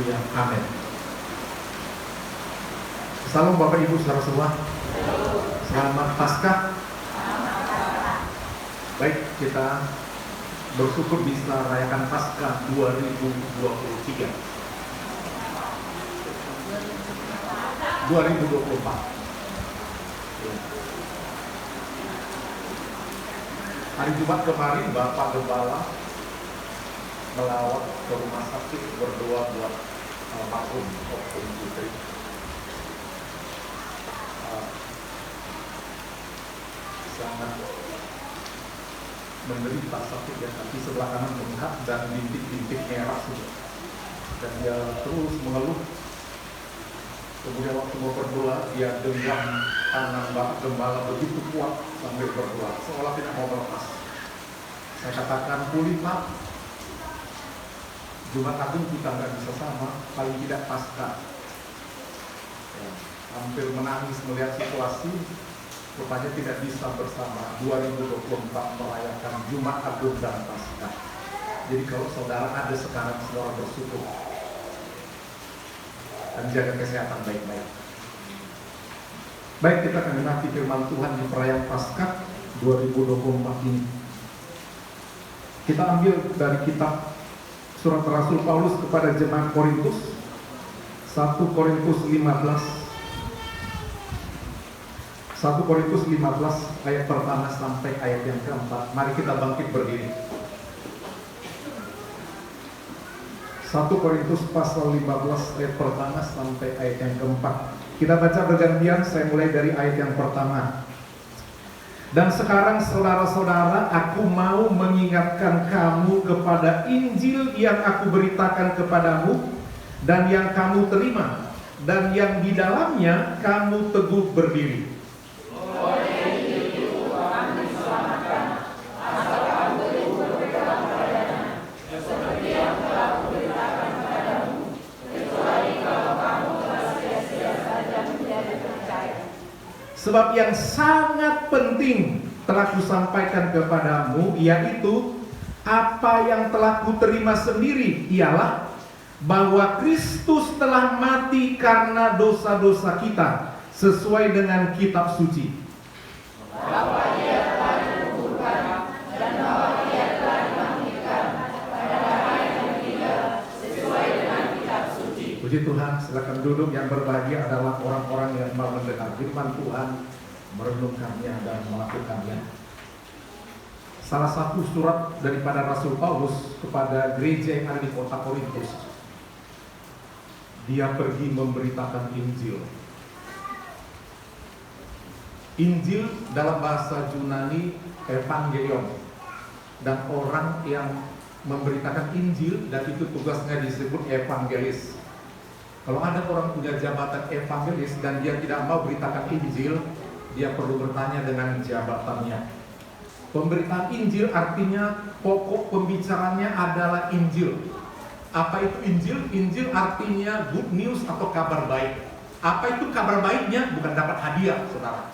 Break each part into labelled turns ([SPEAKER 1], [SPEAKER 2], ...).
[SPEAKER 1] Ya, amin. Salam Bapak Ibu saudara semua. Selamat Paskah. Baik, kita bersyukur bisa rayakan Paskah 2023. 2024. Hari Jumat kemarin Bapak Gembala melawat ke rumah sakit berdoa buat almarhum Om Putri. Sangat menderita sakit ya, kaki sebelah kanan bengkak dan bintik-bintik merah sudah. Dan dia terus mengeluh. Kemudian waktu mau berdoa, dia genggam tangan Bapak Gembala begitu kuat sambil berdoa, seolah tidak mau melepas. Saya katakan, pulih Pak. Jumat Agung kita nggak bisa sama, paling tidak Paskah. Ya, hampir menangis melihat situasi, rupanya tidak bisa bersama 2024 merayakan Jumat Agung dan Paskah. Jadi kalau saudara ada sekarang, saudara bersyukur dan jaga kesehatan baik-baik. Baik, kita akan menanti firman Tuhan di perayaan Paskah 2024 ini. Kita ambil dari kitab Surat Rasul Paulus kepada jemaat Korintus, 1 Korintus 15 ayat pertama sampai ayat yang keempat. Mari kita bangkit berdiri. 1 Korintus pasal 15 ayat pertama sampai ayat yang keempat. Kita baca bergantian, saya mulai dari ayat yang pertama. Dan sekarang saudara-saudara, aku mau mengingatkan kamu kepada Injil yang aku beritakan kepadamu dan yang kamu terima dan yang di dalamnya kamu teguh berdiri. Sebab yang sangat penting telah kusampaikan kepadamu, yaitu apa yang telah kuterima sendiri, ialah bahwa Kristus telah mati karena dosa-dosa kita sesuai dengan kitab suci. Bahwa Dia telah dikuburkan dan bahwa Dia telah dibangkitkan pada hari yang ketiga sesuai dengan kitab suci. Puji Tuhan, silakan duduk. Yang berbahagia adalah orang-orang yang mau mendengar firman Tuhan, merenungkannya dan melakukannya. Salah satu surat daripada Rasul Paulus kepada gereja yang ada di kota Korintus, dia pergi memberitakan Injil. Injil dalam bahasa Yunani Evangelion, dan orang yang memberitakan Injil dan itu tugasnya disebut evangelis. Kalau ada orang punya jabatan evangelis dan dia tidak mau beritakan Injil, dia perlu bertanya dengan jabatannya. Pemberitaan Injil artinya pokok pembicaranya adalah Injil. Apa itu Injil? Injil artinya good news atau kabar baik. Apa itu kabar baiknya? Bukan dapat hadiah, saudara.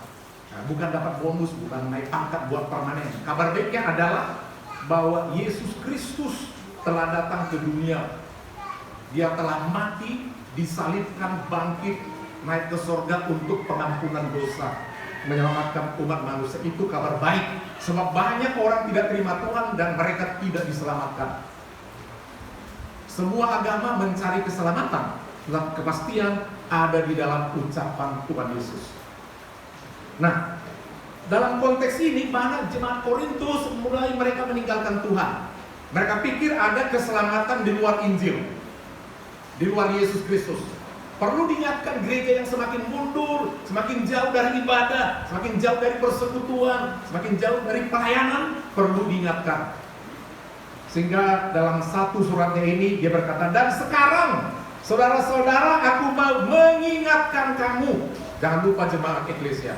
[SPEAKER 1] Nah, bukan dapat bonus, bukan naik pangkat buat permanen. Kabar baiknya adalah bahwa Yesus Kristus telah datang ke dunia. Dia telah mati, disalibkan, bangkit, naik ke surga untuk pengampunan dosa, menyelamatkan umat manusia. Itu kabar baik. Sebab banyak orang tidak terima Tuhan dan mereka tidak diselamatkan. Semua agama mencari keselamatan, dan kepastian ada di dalam ucapan Tuhan Yesus. Nah, dalam konteks ini banyak jemaat Korintus mulai mereka meninggalkan Tuhan. Mereka pikir ada keselamatan di luar Injil, di luar Yesus Kristus. Perlu diingatkan gereja yang semakin mundur, semakin jauh dari ibadah, semakin jauh dari persekutuan, semakin jauh dari pelayanan, perlu diingatkan. Sehingga dalam satu suratnya ini dia berkata, dan sekarang saudara-saudara, aku mau mengingatkan kamu, jangan lupa jemaat eklesia,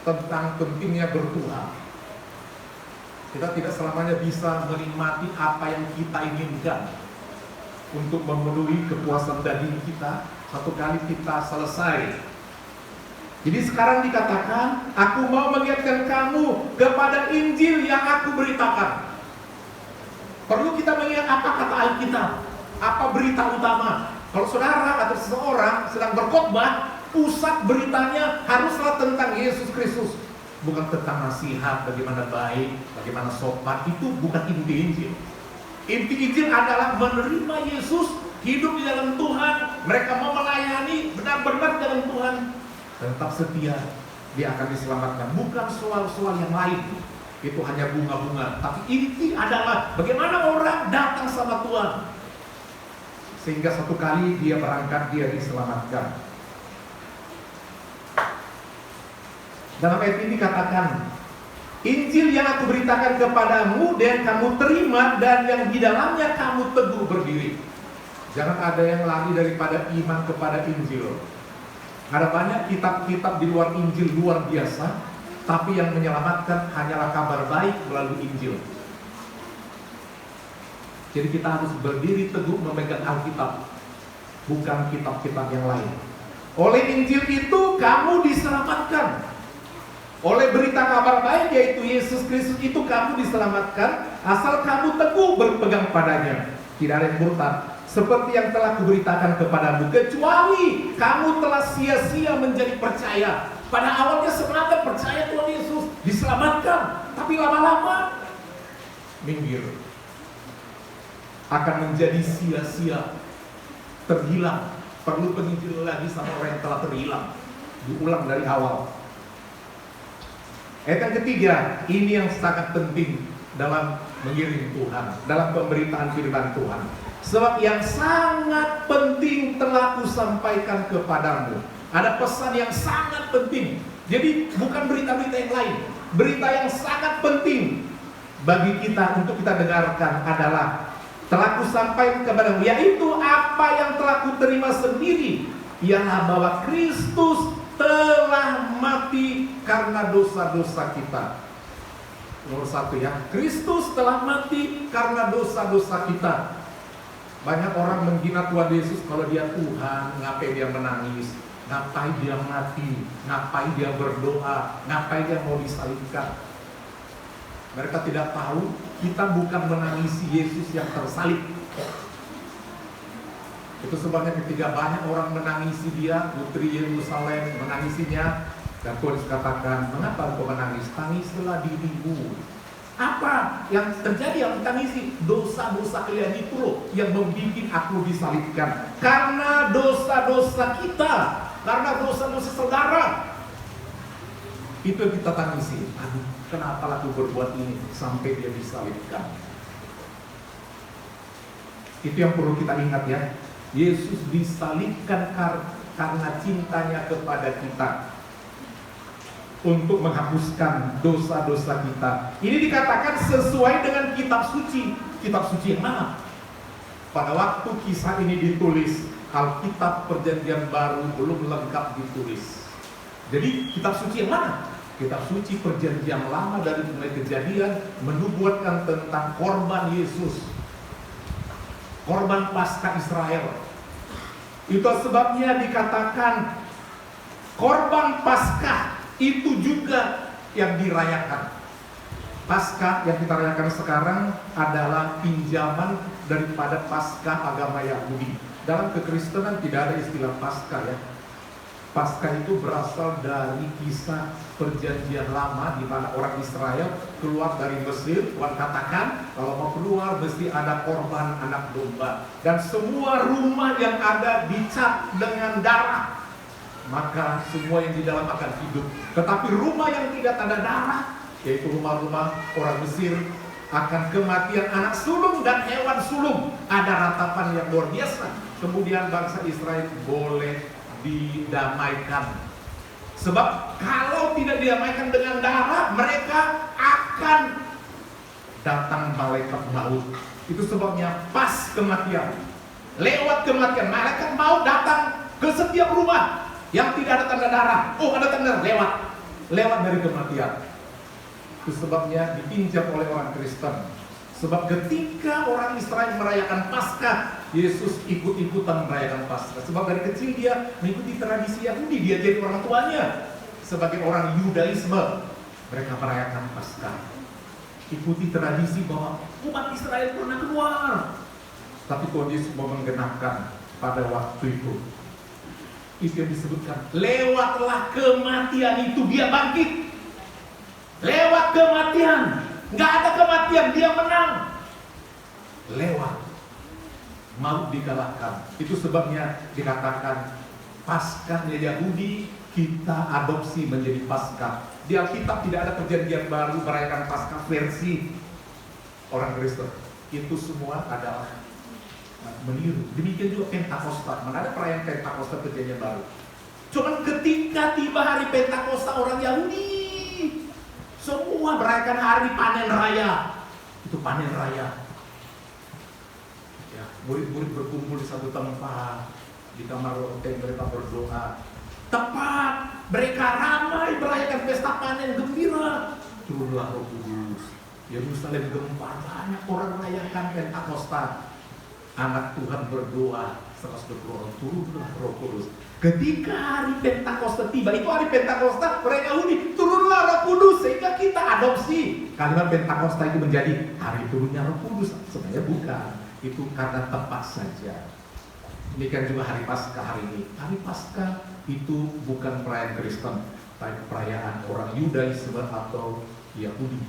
[SPEAKER 1] tentang pentingnya berdoa. Kita tidak selamanya bisa menikmati apa yang kita inginkan untuk memenuhi kepuasan daging kita satu kali kita selesai. Jadi sekarang dikatakan, aku mau mengingatkan kamu kepada Injil yang aku beritakan. Perlu kita mengingat apa kata Alkitab. Apa berita utama? Kalau saudara atau seseorang sedang berkhotbah, pusat beritanya haruslah tentang Yesus Kristus, bukan tentang nasihat bagaimana baik, bagaimana sopan. Itu bukan inti Injil. Inti Injil adalah menerima Yesus, hidup di dalam Tuhan, mereka mau melayani benar-benar dalam Tuhan, tetap setia, dia akan diselamatkan. Bukan soal-soal yang lain, itu hanya bunga-bunga. Tapi inti adalah bagaimana orang datang sama Tuhan, sehingga satu kali dia berangkat, dia diselamatkan. Dalam ayat ini dikatakan, Injil yang aku beritakan kepadamu dan kamu terima, dan yang di dalamnya kamu teguh berdiri. Jangan ada yang lari daripada iman kepada Injil. Ada banyak kitab-kitab di luar Injil luar biasa, tapi yang menyelamatkan hanyalah kabar baik melalui Injil. Jadi kita harus berdiri teguh memegang Alkitab, bukan kitab-kitab yang lain. Oleh Injil itu kamu diselamatkan. Oleh berita kabar baik yaitu Yesus Kristus itu kamu diselamatkan, asal kamu teguh berpegang padanya. Tidak ada yang murtad seperti yang telah kuberitakan kepadamu, kecuali kamu telah sia-sia menjadi percaya. Pada awalnya semangat percaya Tuhan Yesus, diselamatkan, tapi lama-lama minggir, akan menjadi sia-sia, terhilang. Perlu penginjil lagi sama orang yang telah terhilang, diulang dari awal. Ayat yang ketiga, ini yang sangat penting dalam mengiring Tuhan, dalam pemberitaan firman Tuhan. Sebab yang sangat penting telah kusampaikan kepadamu. Ada pesan yang sangat penting. Jadi bukan berita-berita yang lain. Berita yang sangat penting bagi kita untuk kita dengarkan adalah telah kusampaikan kepadamu, yaitu apa yang telah kuterima sendiri, ialah bahwa Kristus telah mati karena dosa-dosa kita. Nomor satu ya, Kristus telah mati karena dosa-dosa kita. Banyak orang menghina Tuhan Yesus kalau dia Tuhan, ngapain dia menangis, ngapain dia mati, ngapain dia berdoa, ngapain dia mau disalibkan. Mereka tidak tahu kita bukan menangisi Yesus yang tersalib. Itu sebabnya ketika banyak orang menangisi dia, putri Yerusalem menangisinya, dan Tuhan katakan, mengapa engkau menangis? Tangislah dirimu. Apa yang terjadi yang ditangisi? Dosa-dosa kalian itu loh yang membuat aku disalibkan. Karena dosa-dosa kita, karena dosa-dosa saudara, itu yang kita tangisi. Aduh, kenapa aku berbuat ini sampai dia disalibkan? Itu yang perlu kita ingat ya. Yesus disalibkan karena cintanya kepada kita, untuk menghapuskan dosa-dosa kita. Ini dikatakan sesuai dengan kitab suci. Kitab suci yang mana? Pada waktu kisah ini ditulis, Alkitab Perjanjian Baru belum lengkap ditulis. Jadi kitab suci yang mana? Kitab suci Perjanjian Lama dari mulai Kejadian menubuatkan tentang korban Yesus, korban Paskah Israel. Itu sebabnya dikatakan korban Paskah itu juga yang dirayakan. Paskah yang kita rayakan sekarang adalah pinjaman daripada Paskah agama Yahudi. Dalam kekristenan tidak ada istilah Paskah ya. Paskah itu berasal dari kisah Perjanjian Lama, di mana orang Israel keluar dari Mesir. Tuhan katakan kalau mau keluar mesti ada korban anak domba, dan semua rumah yang ada dicat dengan darah, maka semua yang di dalam akan hidup. Tetapi rumah yang tidak ada darah, yaitu rumah-rumah orang Mesir, akan kematian anak sulung dan hewan sulung. Ada ratapan yang luar biasa. Kemudian bangsa Israel boleh didamaikan. Sebab kalau tidak didamaikan dengan darah, mereka akan datang malaikat maut. Itu sebabnya pas kematian, lewat kematian, malaikat maut datang ke setiap rumah yang tidak ada tanda darah. Oh, ada tanda lewat dari kematian. Itu sebabnya dipinjam oleh orang Kristen. Sebab ketika orang Israel merayakan Paskah, Yesus ikut-ikutan merayakan Paskah. Sebab dari kecil dia mengikuti tradisi Yahudi, dia jadi orang tuanya. Sebagai orang Yudaisme, mereka merayakan Paskah. Ikuti tradisi bahwa umat Israel pernah keluar Tapi Tuhan Yesus mau menggenapkan pada waktu itu. Itu yang disebutkan, lewatlah kematian itu dia bangkit. Lewat kematian, nggak ada kematian, dia menang. Lewat maut dikalahkan. Itu sebabnya dikatakan Paskahnya Yahudi kita adopsi menjadi Paskah. Di Alkitab tidak ada perjanjian baru merayakan Paskah versi orang Kristen. Itu semua adalah meniru. Demikian juga Pentakosta. Mana ada perayaan Pentakosta perjanjian baru. Cuman ketika tiba hari Pentakosta orang Yahudi semua merayakan hari panen raya. Itu panen raya. Ya, murid-murid berkumpul di satu tempat, di kamar loteng mereka berdoa. Tepat mereka ramai merayakan pesta panen gembira. Turunlah Roh Kudus. Yerusalem gempar, banyak orang merayakan Pentakosta. Anak Tuhan berdoa, serta berdoa, turunlah Roh Kudus. Ketika hari Pentakosta tiba, itu hari Pentakosta mereka Yahudi, turunlah Roh Kudus, sehingga kita adopsi kalimat Pentakosta itu menjadi hari turunnya Roh Kudus. Sebenarnya bukan, itu karena tepat saja. Demikian juga hari Paskah hari ini. Hari Paskah itu bukan perayaan Kristen, tapi perayaan orang Yudaisme atau Yahudi.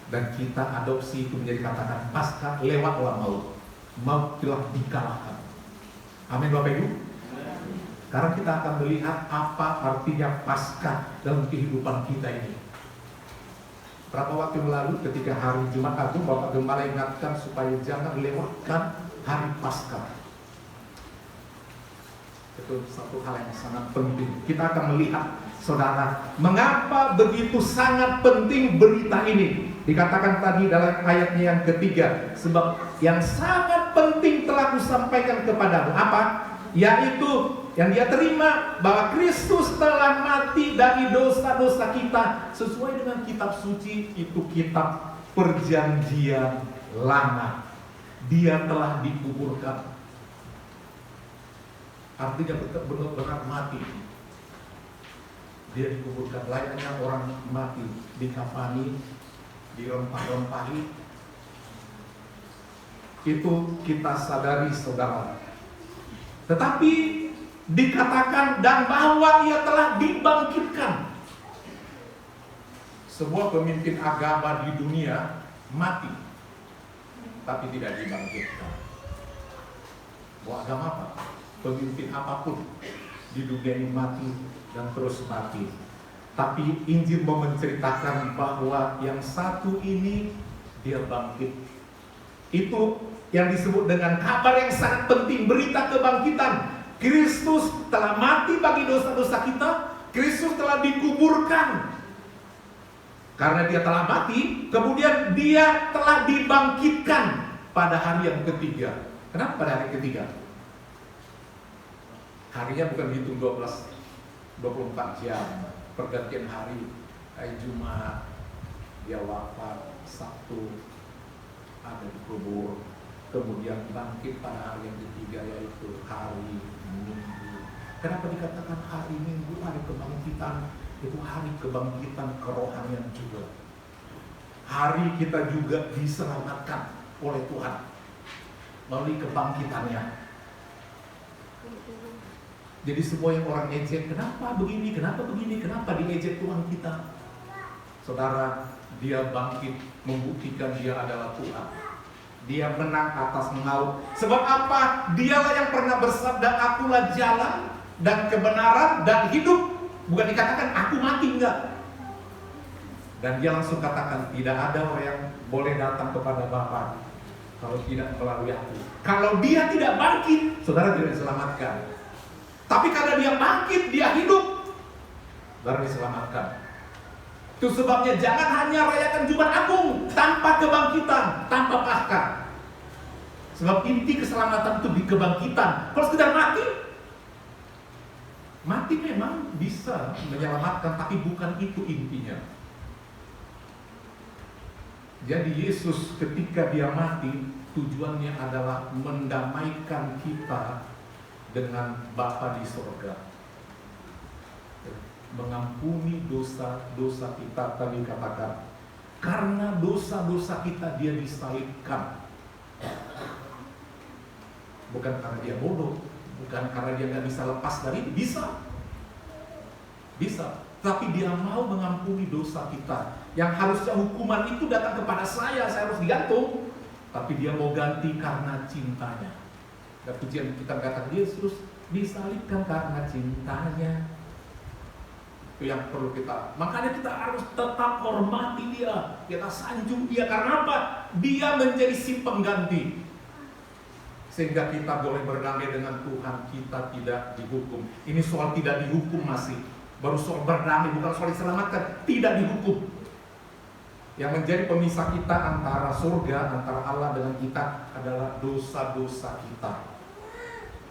[SPEAKER 1] Dan kita adopsi itu menjadi katakan Paskah lewatlah maut. Maut telah dikalahkan. Amin Bapak Ibu. Sekarang kita akan melihat apa artinya Paskah dalam kehidupan kita ini. Berapa waktu lalu ketika hari Jumat Agung, Bapak Gembala ingatkan supaya jangan lewatkan hari Paskah. Itu satu hal yang sangat penting. Kita akan melihat, saudara, mengapa begitu sangat penting berita ini. Dikatakan tadi dalam ayatnya yang ketiga, sebab yang sangat penting telah kusampaikan kepadamu. Apa? Yaitu yang dia terima bahwa Kristus telah mati dari dosa-dosa kita sesuai dengan kitab suci, itu kitab perjanjian lama. Dia telah dikuburkan. Artinya benar-benar mati. Dia dikuburkan layaknya orang mati, dikafani, dirempah-rempahi. Itu kita sadari, saudara. Tetapi dikatakan dan bahwa ia telah dibangkitkan. Sebuah pemimpin agama di dunia mati, tapi tidak dibangkitkan. Mau agama apa? Pemimpin apapun di dunia ini mati dan terus mati. Tapi Injil mau menceritakan bahwa yang satu ini dia bangkit. Itu yang disebut dengan kabar yang sangat penting, berita kebangkitan. Kristus telah mati bagi dosa-dosa kita. Kristus telah dikuburkan karena dia telah mati. Kemudian dia telah dibangkitkan pada hari yang ketiga. Kenapa pada hari ketiga? Harinya bukan dihitung 24 jam. Pergantian hari Jumat dia wafat, Sabtu ada di kubur, kemudian bangkit pada hari yang ketiga yaitu hari Minggu. Kenapa dikatakan hari Minggu, hari kebangkitan? Itu hari kebangkitan kerohanian juga. Hari kita juga diselamatkan oleh Tuhan melalui kebangkitannya. Jadi semua yang orang ejek, kenapa begini, kenapa diejek Tuhan kita? Saudara, dia bangkit membuktikan dia adalah Tuhan. Dia menang atas maut. Sebab apa? Dialah yang pernah bersabda, akulah jalan dan kebenaran dan hidup. Bukan dikatakan aku mati, enggak. Dan dia langsung katakan, tidak ada orang yang boleh datang kepada Bapa kalau tidak melalui aku. Kalau dia tidak bangkit, saudara tidak diselamatkan. Tapi karena dia bangkit, dia hidup, baru diselamatkan. Itu sebabnya jangan hanya rayakan Jumat Agung tanpa kebangkitan, tanpa Paskah. Sebab inti keselamatan itu di kebangkitan. Kalau sekedar mati memang bisa menyelamatkan, tapi bukan itu intinya. Jadi Yesus ketika dia mati, tujuannya adalah mendamaikan kita dengan Bapa di surga, mengampuni dosa-dosa kita. Tadi katakan karena dosa-dosa kita dia disalibkan. Bukan karena dia bodoh, bukan karena dia nggak bisa lepas dari, bisa. Tapi dia mau mengampuni dosa kita. Yang harusnya hukuman itu datang kepada saya harus digantung. Tapi dia mau ganti karena cintanya. Dan pujian kita katakan Yesus disalibkan karena cintanya. Itu yang perlu kita. Makanya kita harus tetap hormati dia. Kita sanjung dia. Karena apa? Dia menjadi si pengganti. Sehingga kita boleh berdamai dengan Tuhan. Kita tidak dihukum. Ini soal tidak dihukum masih. Baru soal berdamai, bukan soal diselamatkan. Tidak dihukum. Yang menjadi pemisah kita antara surga, antara Allah dengan kita adalah dosa-dosa kita.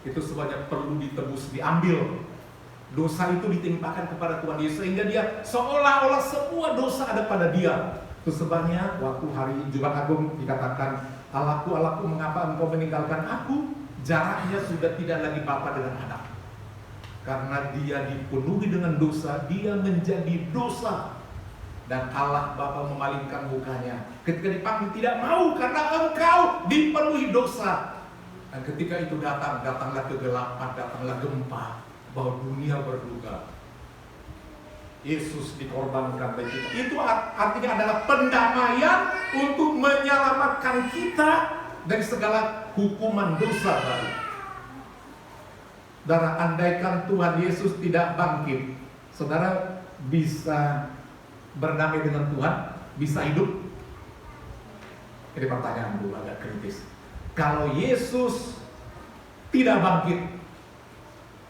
[SPEAKER 1] Itu semuanya perlu ditebus, diambil. Dosa itu ditimpakan kepada Tuhan Yesus, sehingga dia seolah-olah semua dosa ada pada dia. Itu sebabnya waktu hari Jumat Agung dikatakan, Allahku, Allahku, mengapa engkau meninggalkan aku? Jaraknya sudah tidak lagi Bapa dengan anak. Karena dia dipenuhi dengan dosa, dia menjadi dosa. Dan Allah Bapa memalingkan mukanya. Ketika dipanggil tidak mau karena engkau dipenuhi dosa. Dan ketika itu datanglah kegelapan, datanglah gempa, bahwa dunia berduka. Yesus dikorbankan bagi kita. Itu artinya adalah pendamaian untuk menyelamatkan kita dari segala hukuman dosa baru. Saudara, andaikan Tuhan Yesus tidak bangkit, saudara bisa berdamai dengan Tuhan, bisa hidup? Ini pertanyaan dulu agak kritis. Kalau Yesus tidak bangkit,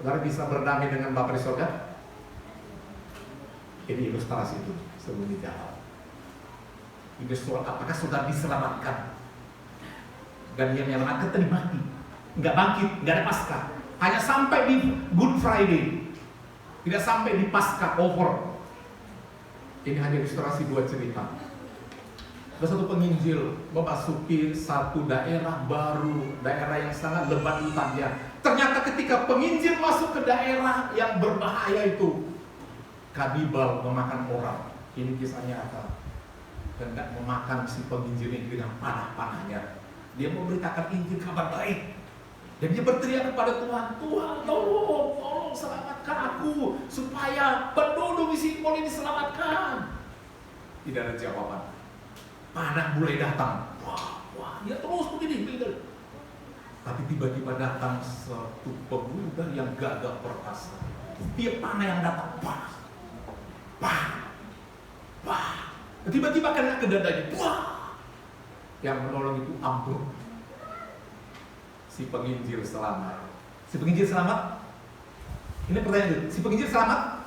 [SPEAKER 1] saudara bisa berdamai dengan Bapa di surga? Ini ilustrasi itu sebelum dijawab. Ini soal apakah saudara diselamatkan? Dan yang menyelamatkan tadi mati, nggak bangkit, nggak ada Paskah. Hanya sampai di Good Friday, tidak sampai di Paskah over. Ini hanya ilustrasi dua cerita. Ada satu penginjil memasuki satu daerah baru, daerah yang sangat lebat hutannya. Ternyata ketika penginjil masuk ke daerah yang berbahaya itu, kanibal memakan orang. Ini kisah nyata. Hendak memakan si penginjil ini dengan panah-panahnya. Dia memberitakan Injil, kabar baik. Dan dia berteriak kepada Tuhan, Tuhan tolong selamatkan aku, supaya penduduk di sini boleh diselamatkan. Tidak ada jawaban. Panah mulai datang. Wah, dia terus begini. Tapi tiba-tiba datang satu pemuda yang gagah perkasa. Setiap panah yang datang, panas. Tiba-tiba kena ke dadanya. Yang menolong itu ambruk. Si penginjil selamat. Si penginjil selamat? Ini pertanyaan itu. Si penginjil selamat?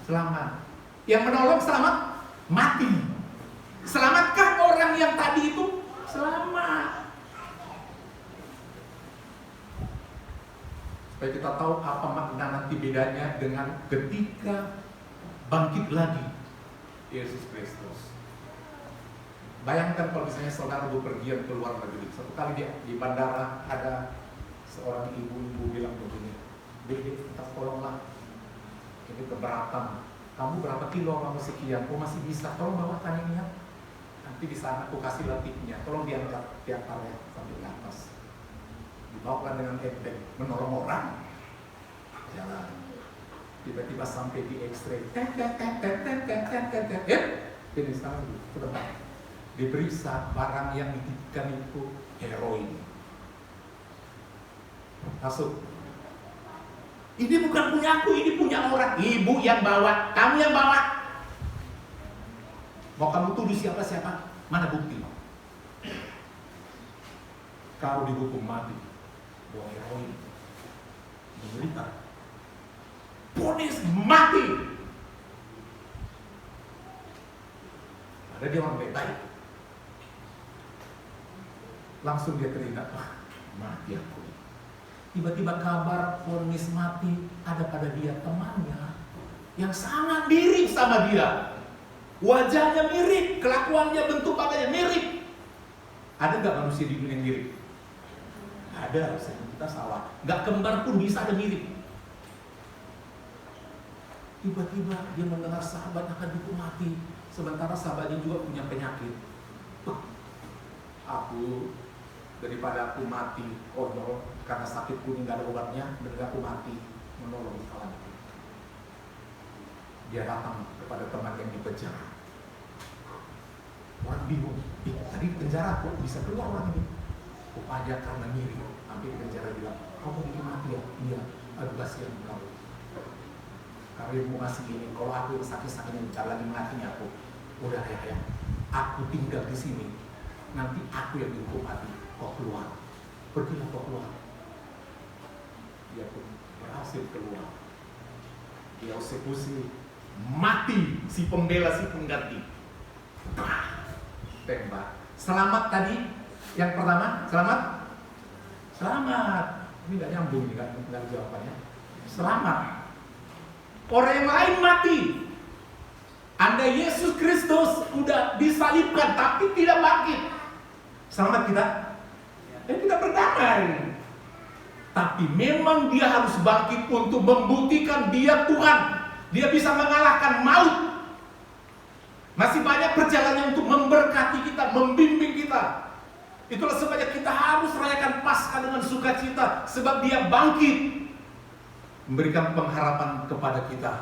[SPEAKER 1] Selamat. Yang menolong selamat? Mati. Selamatkah orang yang tadi itu? Selamat. Supaya kita tahu apa makna nanti bedanya dengan ketika bangkit lagi Yesus Kristus. Bayangkan kalau misalnya saudara bepergian ke luar negeri. Satu kali di bandara ada seorang ibu-ibu bilang begini, Dek, kita tolonglah, ini keberatan. Kamu berapa kilo? Kamu sekian. Oh masih bisa. Tolong bawakan ini ya. Nanti di sana aku kasih letihnya. Tolong diangkat ya sampai ke atas. Dibawakan dengan enteng, menolong orang. Jalan. Tiba-tiba sampai di X-ray. Ini sekarang sebentar. Diperiksa barang yang dititipkan itu heroin. Masuk. Ini bukan punya aku, ini punya orang. Ibu yang bawa, kamu yang bawa. Mau kamu tuduh siapa-siapa? Mana bukti? Kau dihukum mati. Bawa heroin. Menderita. Vonis mati. Ada dia orang baik-baik. Langsung dia teringat, mati aku. Tiba-tiba kabar vonis mati ada pada dia temannya yang sangat mirip sama dia. Wajahnya mirip, kelakuannya, bentuk badannya mirip. Ada nggak manusia di dunia yang mirip? Ada, kita salah. Nggak kembar pun bisa ada mirip. Tiba-tiba dia mendengar sahabat akan dihukum mati, sementara sahabatnya juga punya penyakit. Aku daripada aku mati konyol karena sakit kuning gak ada obatnya, dan aku mati menolong kawan. Dia datang kepada teman yang di penjara. Orang bingung, tadi di penjara kok bisa keluar orang ini? Rupanya karena ngiri. Hampir di penjara bilang, kamu ingin mati ya? Iya, aduh kasihan kamu. Karena mau ngasih ini, kalau aku sakit-sakitnya bentar lagi matinya aku. Udah ya, aku tinggal di sini. Nanti aku yang dihukum mati. Kau keluar, pergilah kau keluar. Dia pun berhasil keluar. Dia eksekusi, mati si pembela, si pengganti. Tembak. Selamat tadi. Yang pertama, selamat. Ini nggak nyambung nih, nggak jawabannya. Selamat. Orang yang lain mati. Anda Yesus Kristus udah disalibkan tapi tidak bangkit. Selamat kita. Kita berdamai. Tapi memang dia harus bangkit untuk membuktikan dia Tuhan. Dia bisa mengalahkan maut. Masih banyak perjalanan untuk memberkati kita, membimbing kita. Itulah sebabnya kita harus rayakan Paskah dengan sukacita, sebab dia bangkit, memberikan pengharapan kepada kita,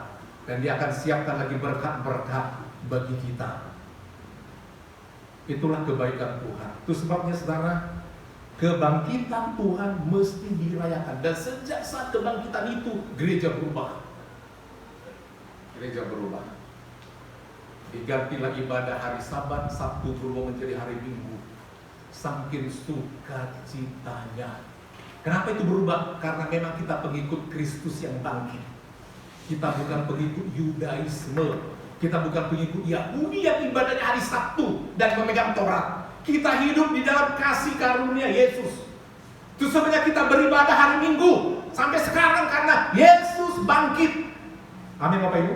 [SPEAKER 1] dan dia akan siapkan lagi berkat-berkat bagi kita. Itulah kebaikan Tuhan. Itu sebabnya saudara, kebangkitan Tuhan mesti dirayakan. Dan sejak saat kebangkitan itu, gereja berubah. Gereja berubah. Digantilah ibadah hari Sabat, Sabtu berubah menjadi hari Minggu. Saking sukacitanya. Kenapa itu berubah? Karena memang kita pengikut Kristus yang bangkit. Kita bukan pengikut Yudaisme. Kita bukan pengikut Yahudi yang ibadahnya hari Sabtu dan memegang Taurat. Kita hidup di dalam kasih karunia Yesus. Itu sebabnya kita beribadah hari Minggu sampai sekarang, karena Yesus bangkit. Amin Bapak Ibu.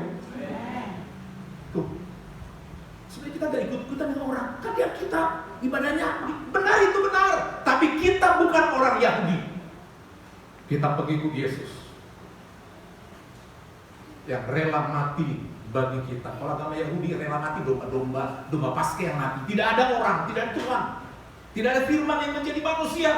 [SPEAKER 1] Tuh. Sebenarnya kita gak ikut-ikutan dengan orang. Kan dia kita ibadahnya benar, itu benar. Tapi kita bukan orang Yahudi. Kita pengikut Yesus yang rela mati bagi kita. Kalau agama Yahudi rela mati domba Paskah yang mati. Tidak ada orang, tidak ada Tuhan, tidak ada firman yang menjadi manusia.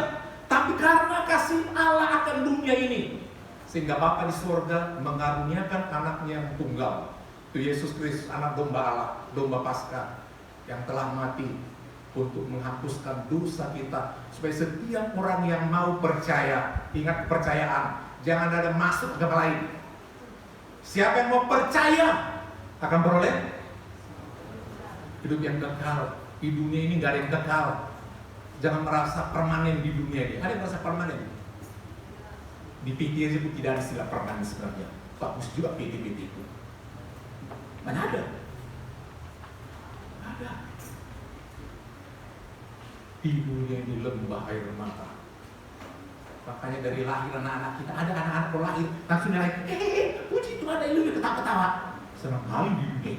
[SPEAKER 1] Tapi karena kasih Allah akan dunia ini, sehingga Bapa di surga mengaruniakan anaknya yang tunggal, itu Yesus Kristus, anak domba Allah, domba Paskah yang telah mati untuk menghapuskan dosa kita, supaya setiap orang yang mau percaya, ingat kepercayaan, jangan ada masuk agama lain. Siapa yang mau percaya akan beroleh hidup yang kekal. Di dunia ini gak ada yang kekal. Jangan merasa permanen di dunia ini. Ada yang merasa permanen? Di PT aja pun tidak ada istilah permanen sebenarnya. Bagus juga PT itu. Mana ada? Ada. Di dunia ini lembah air mata. Makanya dari lahir anak-anak kita, ada anak-anak kalau lahir langsung nilai, puji Tuhan, ada lu ketawa-ketawa. Senang kali di dunia.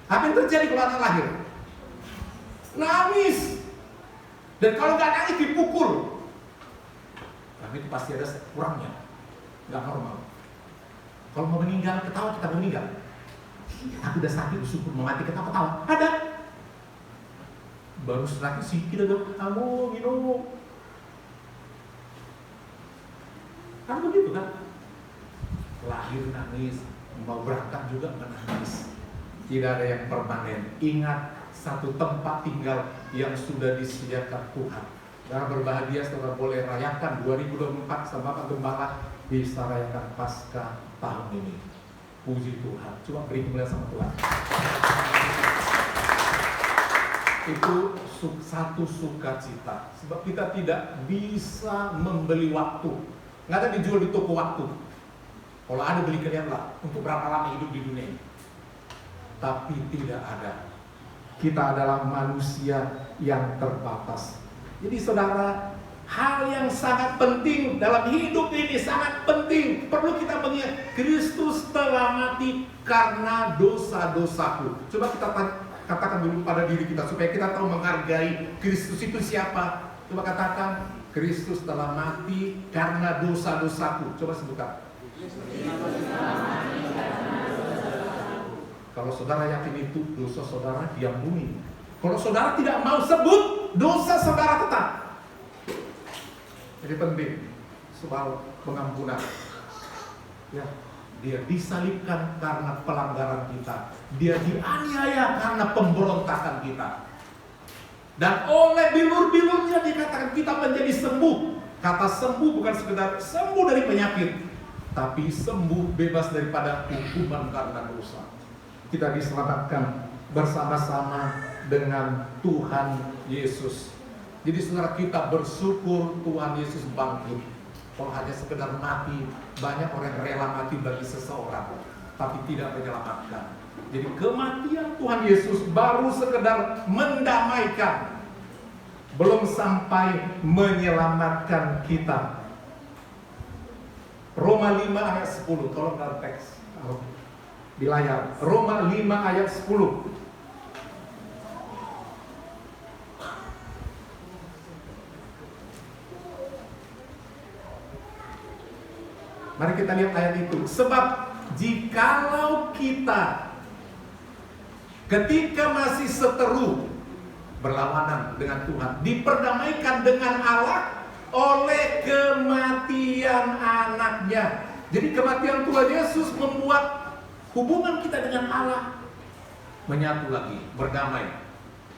[SPEAKER 1] Apa yang terjadi kalau anak lahir? Nangis. Dan kalau nggak nangis dipukul. Tapi itu pasti ada kurangnya. Nggak normal. Kalau mau meninggal, ketawa, kita mau meninggal. Aku udah sakit, bersyukur, mau mati, ketawa-ketawa. Ada. Baru sakit sih, kita udah kamu minum. Kan begitu kan? Lahir nangis, mau berangkat juga menangis. Tidak ada yang permanen. Ingat, satu tempat tinggal yang sudah disediakan Tuhan. Dan berbahagia saudara boleh rayakan 2024 sama Bapak Gembala, bisa rayakan Paskah tahun ini. Puji Tuhan. Coba beri kemuliaan sama Tuhan. Itu satu sukacita. Sebab kita tidak bisa membeli waktu. Nggak ada dijual di toko waktu. Kalau ada beli kalian lah. Untuk berapa lama hidup di dunia ini. Tapi tidak ada. Kita adalah manusia yang terbatas. Jadi saudara, hal yang sangat penting dalam hidup ini, sangat penting, perlu kita mengingat, Kristus telah mati karena dosa-dosaku. Coba kita katakan dulu pada diri kita supaya kita tahu menghargai Kristus itu siapa. Coba katakan, Kristus telah mati karena dosa-dosaku. Coba sebutkan. Kalau saudara yakin itu, dosa saudara diampuni. Kalau saudara tidak mau sebut, dosa saudara tetap. Jadi penting soal pengampunan. Ya, dia disalibkan karena pelanggaran kita. Dia dianiaya karena pemberontakan kita. Dan oleh bilur-bilurnya dikatakan kita menjadi sembuh. Kata sembuh bukan sekedar sembuh dari penyakit, tapi sembuh bebas daripada hukuman karena dosa. Kita diselamatkan bersama-sama dengan Tuhan Yesus. Jadi saudara, kita bersyukur Tuhan Yesus bangkit. Kalau hanya sekedar mati, banyak orang yang rela mati bagi seseorang, tapi tidak menyelamatkan. Jadi kematian Tuhan Yesus baru sekedar mendamaikan, belum sampai menyelamatkan kita. Roma 5 ayat 10, tolong dalam teks di layar. Roma 5 ayat 10. Mari kita lihat ayat itu. Sebab jikalau kita ketika masih seteru berlawanan dengan Tuhan, diperdamaikan dengan Allah oleh kematian anaknya. Jadi kematian Tuhan Yesus membuat hubungan kita dengan Allah menyatu lagi, berdamai,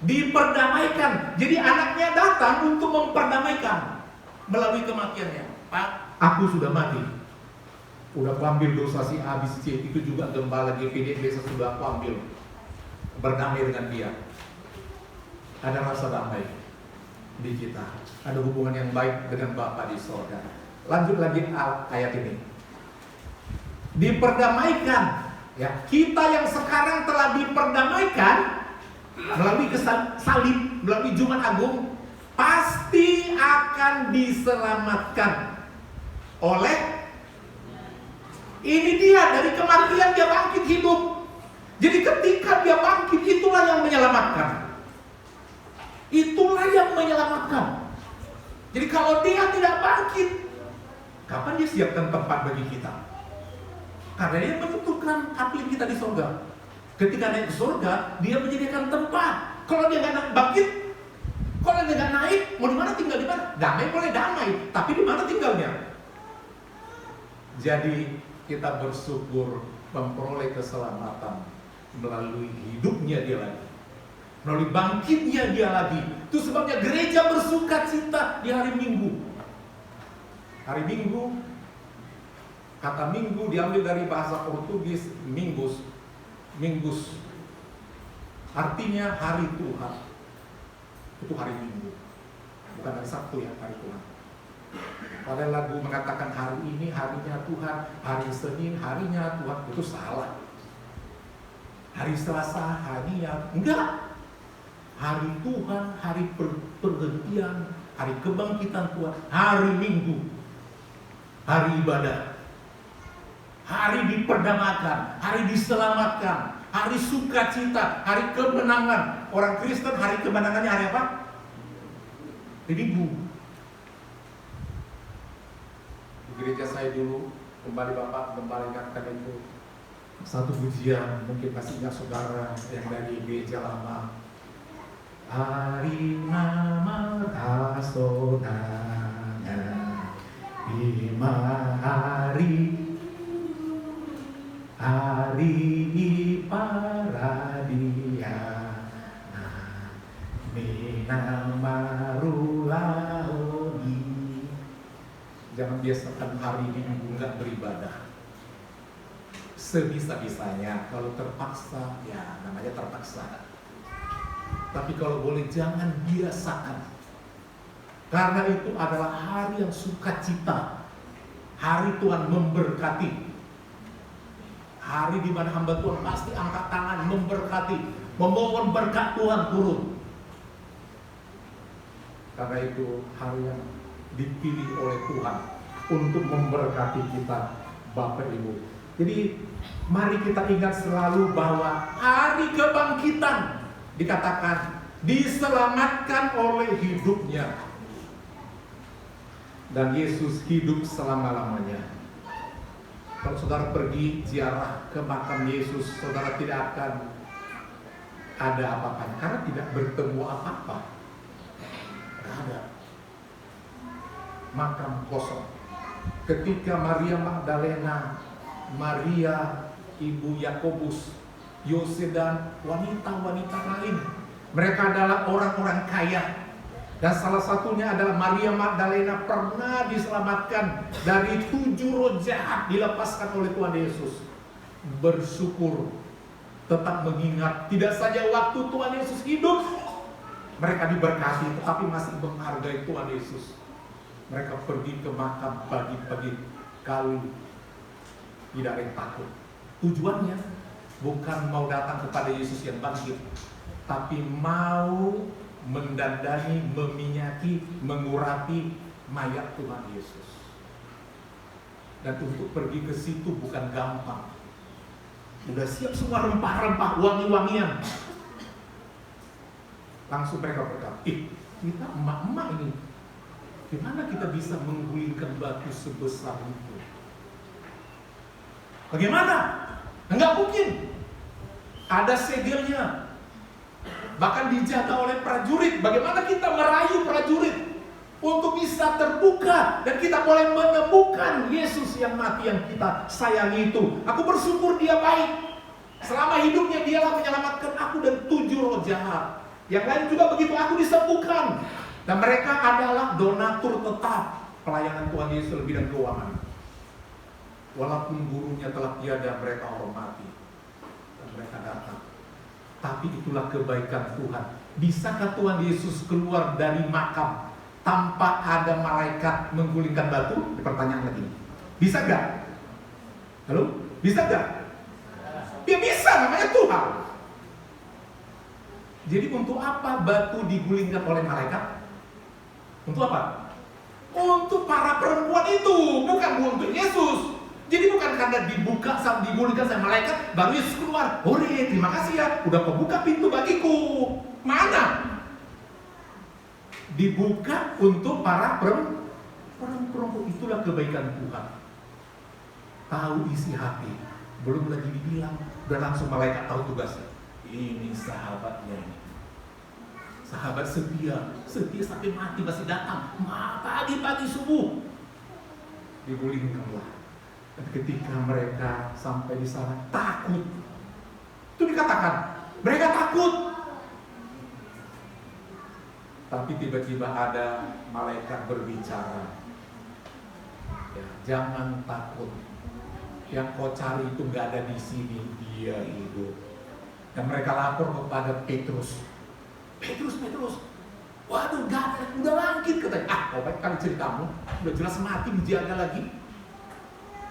[SPEAKER 1] diperdamaikan. Jadi anaknya datang untuk memperdamaikan melalui kematiannya. Pak, aku sudah mati, udah aku ambil dosa si A, si C, itu juga gembala GPD biasa sudah aku ambil, berdamai dengan dia. Ada rasa damai di kita, ada hubungan yang baik dengan Bapa di sorga. Lanjut lagi ayat ini. Diperdamaikan, ya, kita yang sekarang telah diperdamaikan melalui salib, melalui Jumat Agung, pasti akan diselamatkan oleh, ini dia, dari kematian dia bangkit hidup. Jadi ketika dia bangkit, itulah yang menyelamatkan. Itulah yang menyelamatkan. Jadi kalau dia tidak bangkit, kapan dia siapkan tempat bagi kita? Karena dia menentukan kapling kita di surga. Ketika naik ke surga, dia menyediakan tempat. Kalau dia nggak bangkit, kalau dia nggak naik, mau di mana tinggal di mana? Damai boleh damai, tapi di mana tinggalnya? Jadi kita bersyukur memperoleh keselamatan melalui hidupnya dia lagi, melalui bangkitnya dia lagi. Itu sebabnya gereja bersukacita di hari Minggu. Hari Minggu, kata Minggu diambil dari bahasa Portugis Mingus. Mingus artinya hari Tuhan. Itu hari Minggu, bukan hari Sabtu ya, hari Tuhan. Pada lagu mengatakan hari ini harinya Tuhan, hari Senin harinya Tuhan, itu salah. Hari Selasa harinya, enggak. Hari Tuhan, hari pergantian, hari kebangkitan Tuhan, hari Minggu, hari ibadah, hari diperdamaikan, hari diselamatkan, hari sukacita, hari kemenangan. Orang Kristen hari kemenangannya hari apa? Hari Minggu. Di gereja saya dulu, kembali Bapak kembali ingatkan itu satu pujian, mungkin masih ingat saudara yang dari gereja lama. Hari nama kasonanya, lima hari iparadia, minama rulaoni. Jangan biasakan hari Minggu nggak beribadah. Sebisa-bisanya, kalau terpaksa, ya namanya terpaksa. Tapi kalau boleh jangan biasakan. Karena itu adalah hari yang sukacita. Hari Tuhan memberkati. Hari di mana hamba Tuhan pasti angkat tangan memberkati, memohon berkat Tuhan turun. Karena itu hari yang dipilih oleh Tuhan untuk memberkati kita, Bapak Ibu. Jadi mari kita ingat selalu bahwa hari kebangkitan dikatakan diselamatkan oleh hidupnya. Dan Yesus hidup selama-lamanya. Kalau saudara pergi ziarah ke makam Yesus, saudara tidak akan ada apa-apa, karena tidak bertemu apa-apa. Tidak ada. makam kosong. Ketika Maria Magdalena, Maria ibu Yakobus, Yose dan wanita-wanita lain, mereka adalah orang-orang kaya. Dan salah satunya adalah Maria Magdalena pernah diselamatkan dari 7 roh jahat, dilepaskan oleh Tuhan Yesus. Bersyukur, tetap mengingat, tidak saja waktu Tuhan Yesus hidup mereka diberkati, tetapi masih menghargai Tuhan Yesus. Mereka pergi ke makam pagi-pagi kali, tidak ada yang takut. Tujuannya bukan mau datang kepada Yesus yang bangkit, tapi mau mendandani, meminyaki, mengurapi mayat Tuhan Yesus. Dan untuk pergi ke situ bukan gampang. Udah siap semua rempah-rempah, wangi-wangian. Langsung mereka berkata, kita emak-emak ini, gimana kita bisa menggulingkan batu sebesar itu? Bagaimana? Enggak mungkin. Ada segelnya. Bahkan dijaga oleh prajurit. Bagaimana kita merayu prajurit untuk bisa terbuka dan kita boleh menemukan Yesus yang mati yang kita sayangi itu? Aku bersyukur dia baik. Selama hidupnya dialah menyelamatkan aku dan 7 roh jahat. Yang lain juga begitu, aku disembuhkan. Dan mereka adalah donatur tetap pelayanan Tuhan Yesus lebih dan keuangan. Walaupun gurunya telah tiada, mereka hormati dan mereka datang. Tapi itulah kebaikan Tuhan. Bisakah Tuhan Yesus keluar dari makam tanpa ada malaikat menggulingkan batu? Pertanyaan lagi. Bisa gak? Halo? Bisa gak? Ya bisa, namanya Tuhan. Jadi untuk apa batu digulingkan oleh malaikat? Untuk apa? Untuk para perempuan itu, bukan untuk Yesus. Jadi bukan karena dibuka, digulingkan sama malaikat, baru Yesus keluar. Hore, terima kasih ya, udah kau buka pintu bagiku. Mana? Dibuka untuk para perempuan. Itulah kebaikan Tuhan. Tahu isi hati. Belum lagi dibilang, udah langsung malaikat tahu tugasnya. Ini sahabatnya ini. Sahabat setia sampai mati masih datang. Pagi-pagi subuh digulingkanlah. Dan ketika mereka sampai di sana takut. Itu dikatakan, mereka takut. Tapi tiba-tiba ada malaikat berbicara. Ya, jangan takut. Yang kau cari itu gak ada di sini, dia hidup. Dan mereka lapor kepada Petrus. Petrus, waduh gak ada, udah bangkit katanya. Kau baik kali ceritamu, udah jelas mati, dijaga lagi.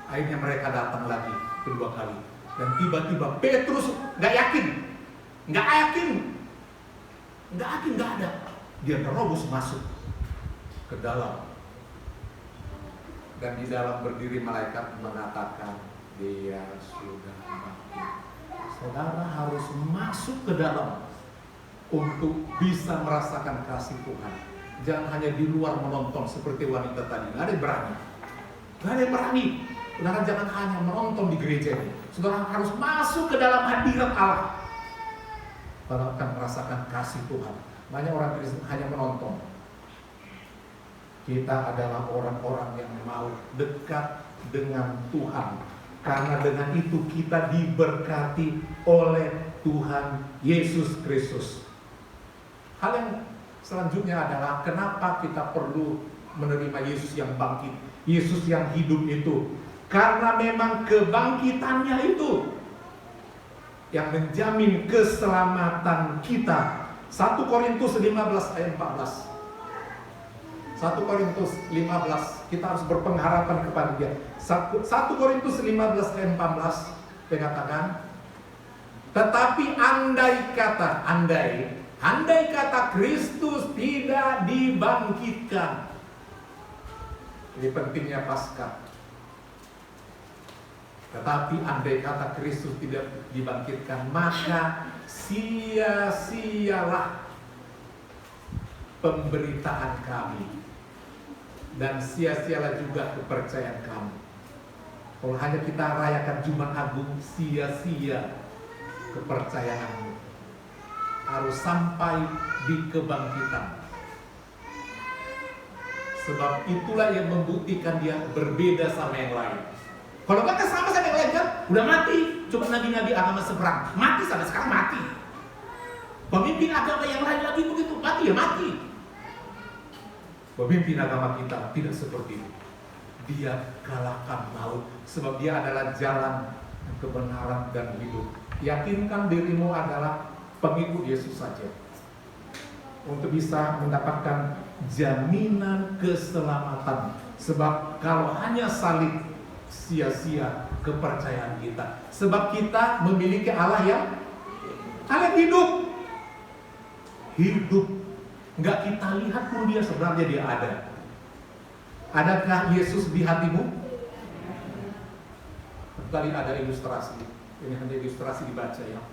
[SPEAKER 1] Akhirnya mereka datang lagi kedua kali. Dan tiba-tiba Petrus gak yakin, gak ada. Dia terobos masuk ke dalam. Dan di dalam berdiri malaikat mengatakan, dia sudah mati. Saudara harus masuk ke dalam untuk bisa merasakan kasih Tuhan. Jangan hanya di luar menonton seperti wanita tadi. Gak ada yang berani. Saudara jangan hanya menonton di gereja ini. Saudara harus masuk ke dalam hadirat Allah. Saudara akan merasakan kasih Tuhan. Banyak orang Kristen hanya menonton. Kita adalah orang-orang yang mau dekat dengan Tuhan. Karena dengan itu kita diberkati oleh Tuhan Yesus Kristus. Hal yang selanjutnya adalah kenapa kita perlu menerima Yesus yang bangkit, Yesus yang hidup itu. Karena memang kebangkitannya itu yang menjamin keselamatan kita. 1 Korintus 15 ayat 14. 1 Korintus 15, kita harus berpengharapan kepada dia. 1 Korintus 15 ayat 14 dikatakan, tetapi andai kata Kristus tidak dibangkitkan. Ini pentingnya Paskah. Tetapi andai kata Kristus tidak dibangkitkan, maka sia-sialah pemberitaan kami dan sia-sialah juga kepercayaan kamu. Kalau hanya kita rayakan Jumat Agung, sia-sia kepercayaanmu. Harus sampai di kebangkitan. Sebab itulah yang membuktikan dia berbeda sama yang lain. Kalau nggak sama yang lain kan, udah mati. Coba nabi-nabi agama seberang, mati sampai sekarang mati. Pemimpin agama yang lain lagi begitu, mati ya mati. Pemimpin agama kita tidak seperti itu. Dia kalahkan maut, sebab dia adalah jalan, kebenaran, dan hidup. Yakinkan dirimu adalah pengikut Yesus saja untuk bisa mendapatkan jaminan keselamatan. Sebab kalau hanya salib, sia-sia kepercayaan kita. Sebab kita memiliki Allah yang hidup. Hidup. Nggak kita lihat pun dia sebenarnya dia ada. Adakah Yesus di hatimu? Tadi ada ilustrasi. Ini hanya ilustrasi dibaca ya.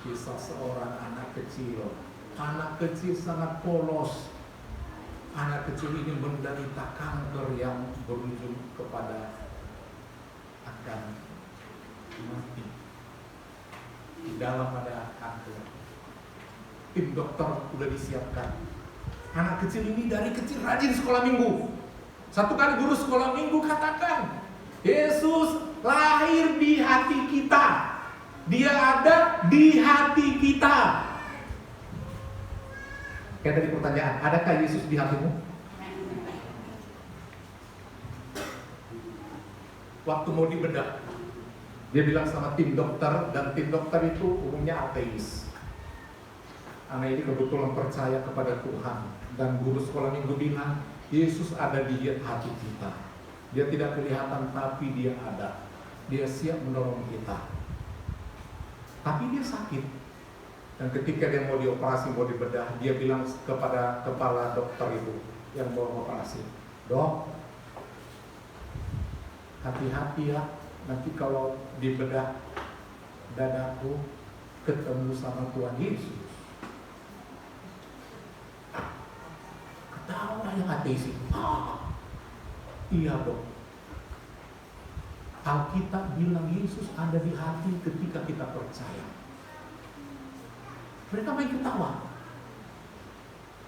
[SPEAKER 1] Kisah seorang anak kecil. Anak kecil sangat polos. Anak kecil ini menderita kanker yang berujung kepada akan mati. Di dalam ada kanker. Tim dokter sudah disiapkan. Anak kecil ini dari kecil rajin sekolah minggu. Satu kali guru sekolah minggu katakan, Yesus lahir di hati kita. Dia ada di hati kita. Kayak tadi pertanyaan, adakah Yesus di hatimu? Waktu mau dibedah, dia bilang sama tim dokter, dan tim dokter itu umumnya ateis. Anak ini kebetulan percaya kepada Tuhan, dan guru sekolah minggu bilang Yesus ada di hati kita. Dia tidak kelihatan tapi dia ada. Dia siap menolong kita. Tapi dia sakit. Dan ketika dia mau dioperasi, mau dibedah, dia bilang kepada kepala dokter itu yang mau operasi, Dok, hati-hati ya, nanti kalau dibedah dadaku ketemu sama Tuhan Yesus. Ketawa yang ateis itu. Iya dok. Alkitab bilang Yesus ada di hati ketika kita percaya. Mereka main ketawa.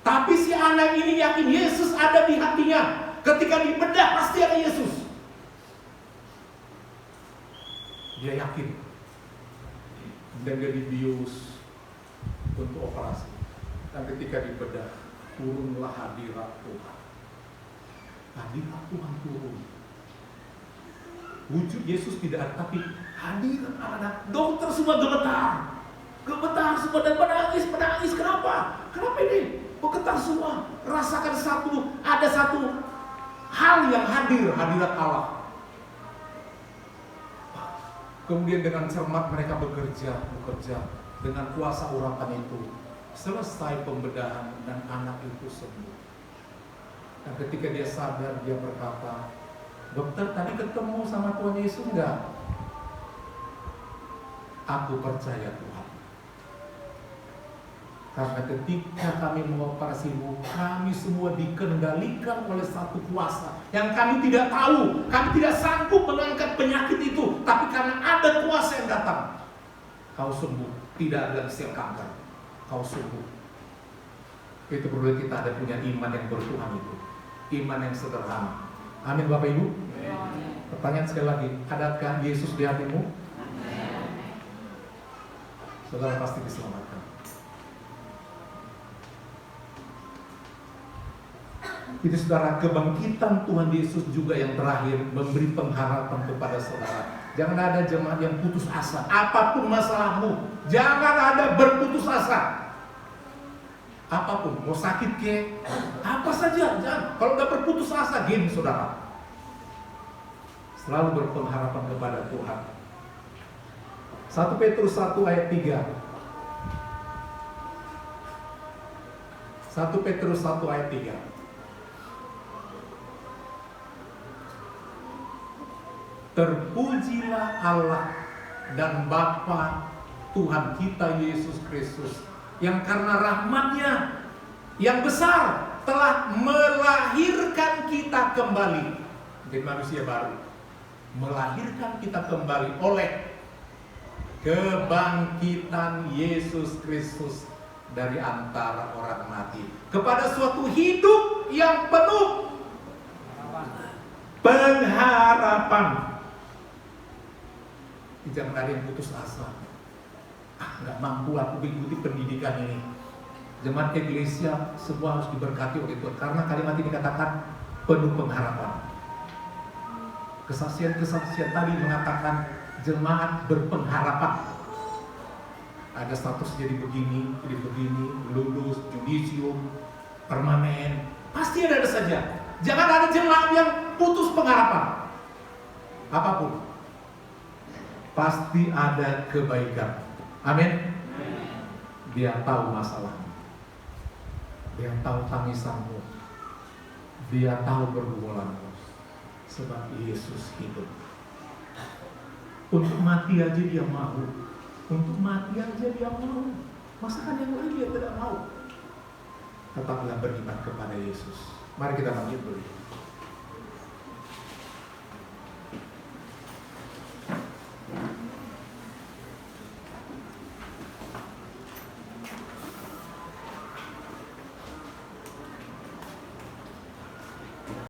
[SPEAKER 1] Tapi si anak ini yakin Yesus ada di hatinya. Ketika dibedah pasti ada Yesus. Dia yakin. Dan dia dibius untuk operasi. Dan ketika dibedah, turunlah hadirat Tuhan. Hadirat Tuhan turun. Wujud Yesus tidak ada, tapi hadirat ada. Dokter semua gemetar. Gemetar semua dan menangis. Kenapa? Kenapa ini? Bergetar semua. Rasakan ada satu hal yang hadir, hadirat Allah. Kemudian dengan cermat mereka bekerja dengan kuasa urapan itu. Selesai pembedahan dan anak itu sembuh. Dan ketika dia sadar, dia berkata, dokter tadi ketemu sama Tuhan Yesus enggak? Aku percaya Tuhan. Karena ketika kami mengoperasimu, kami semua dikendalikan oleh satu kuasa yang kami tidak tahu. Kami tidak sanggup mengangkat penyakit itu, tapi karena ada kuasa yang datang, kau sembuh. Tidak ada sel kanker, kau sembuh. Itu perlu kita ada punya iman yang bertuhan itu, iman yang sederhana. Amin Bapak Ibu. Pertanyaan sekali lagi, adakah Yesus di hatimu? Saudara pasti diselamatkan. Itu saudara, kebangkitan Tuhan Yesus juga yang terakhir memberi pengharapan kepada saudara. Jangan ada jemaat yang putus asa. Apapun masalahmu, jangan ada berputus asa. Apapun, mau sakit ke, apa saja, jangan. Kalau udah berputus asa, gini saudara. Selalu berpengharapan kepada Tuhan. 1 Petrus 1 ayat 3. 1 Petrus 1 ayat 3. Terpujilah Allah dan Bapa Tuhan kita Yesus Kristus, yang karena rahmat-Nya yang besar telah melahirkan kita kembali menjadi manusia baru. Melahirkan kita kembali oleh kebangkitan Yesus Kristus dari antara orang mati kepada suatu hidup yang penuh pengharapan. Jangan ada yang putus asa. Nggak mampu aku mengikuti pendidikan ini. Jemaat Iglesia semua harus diberkati oleh Tuhan, karena kalimat ini katakan penuh pengharapan. Kesaksian-kesaksian tadi mengatakan jemaat berpengharapan. Ada status jadi begini, lulus, judisium, permanen, pasti ada saja. Jangan ada jemaat yang putus pengharapan. Apapun, pasti ada kebaikan. Amin. Dia tahu masalahmu, dia tahu tangisanmu, dia tahu pergumulanmu, sebab Yesus hidup. Untuk mati aja dia mau, untuk mati aja dia mau. Masakan yang lain dia tidak mau. Tetaplah beriman kepada Yesus. Mari kita lanjut dulu.